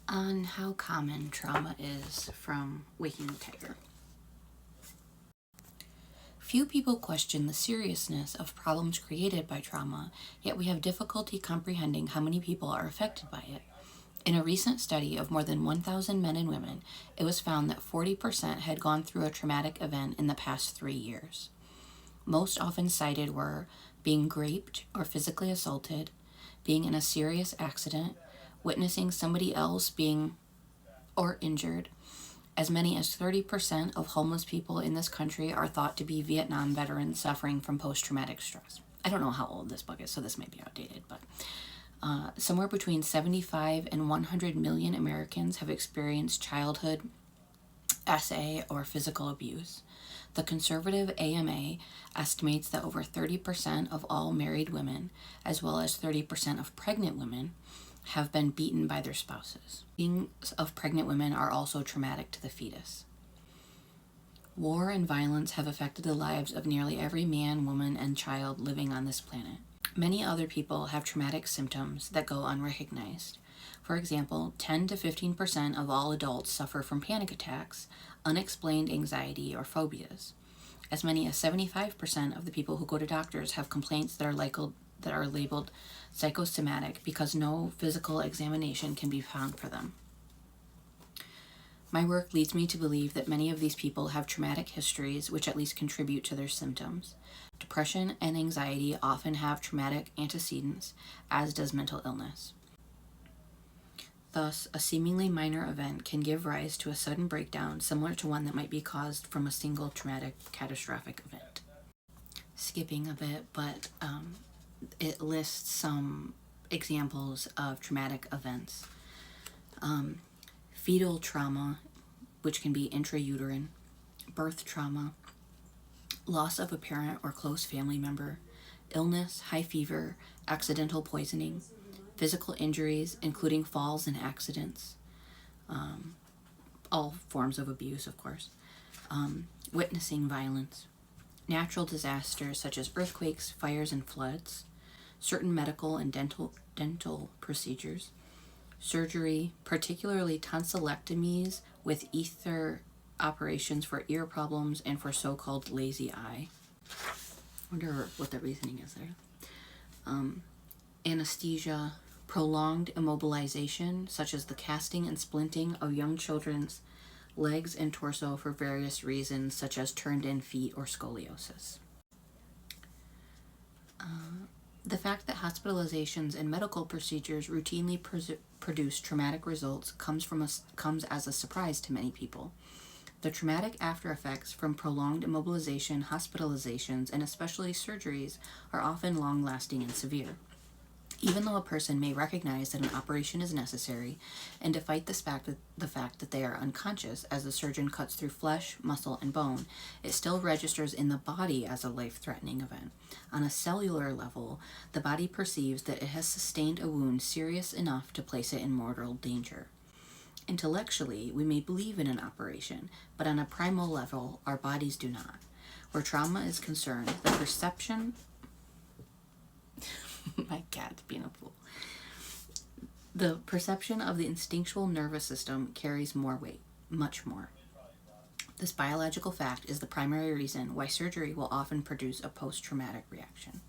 On how common trauma is from Waking the Tiger. Few people question the seriousness of problems created by trauma, yet we have difficulty comprehending how many people are affected by it. In a recent study of more than 1,000 men and women, it was found that 40% had gone through a traumatic event in the past 3 years. Most often cited were being raped or physically assaulted, being in a serious accident, witnessing somebody else being or injured. As many as 30% of homeless people in this country are thought to be Vietnam veterans suffering from post-traumatic stress. I don't know how old this book is, so this might be outdated, but somewhere between 75 and 100 million Americans have experienced childhood SA or physical abuse. The conservative AMA estimates that over 30% of all married women, as well as 30% of pregnant women, have been beaten by their spouses. Beatings of pregnant women are also traumatic to the fetus. War and violence have affected the lives of nearly every man, woman, and child living on this planet. Many other people have traumatic symptoms that go unrecognized. For example, 10 to 15% of all adults suffer from panic attacks, unexplained anxiety, or phobias. As many as 75% of the people who go to doctors have complaints that are labeled psychosomatic because no physical examination can be found for them. My work leads me to believe that many of these people have traumatic histories which at least contribute to their symptoms. Depression and anxiety often have traumatic antecedents, as does mental illness. Thus, a seemingly minor event can give rise to a sudden breakdown similar to one that might be caused from a single traumatic catastrophic event. Skipping a bit, but it lists some examples of traumatic events. Fetal trauma, which can be intrauterine, birth trauma, loss of a parent or close family member, illness, high fever, accidental poisoning, physical injuries, including falls and accidents, all forms of abuse, of course, witnessing violence, natural disasters such as earthquakes, fires, and floods, certain medical and dental procedures, surgery, particularly tonsillectomies with ether operations for ear problems and for so-called lazy eye. I wonder what the reasoning is there. Anesthesia, prolonged immobilization, such as the casting and splinting of young children's legs and torso for various reasons, such as turned-in feet or scoliosis. The fact that hospitalizations and medical procedures routinely produce traumatic results comes as a surprise to many people. The traumatic after effects from prolonged immobilization, hospitalizations, and especially surgeries are often long-lasting and severe. Even though a person may recognize that an operation is necessary and despite the fact that they are unconscious as the surgeon cuts through flesh, muscle, and bone, it still registers in the body as a life-threatening event. On a cellular level, the body perceives that it has sustained a wound serious enough to place it in mortal danger. Intellectually, we may believe in an operation, but on a primal level, our bodies do not. Where trauma is concerned, the perception my cat's being a fool. The perception of the instinctual nervous system carries more weight, much more. This biological fact is the primary reason why surgery will often produce a post-traumatic reaction.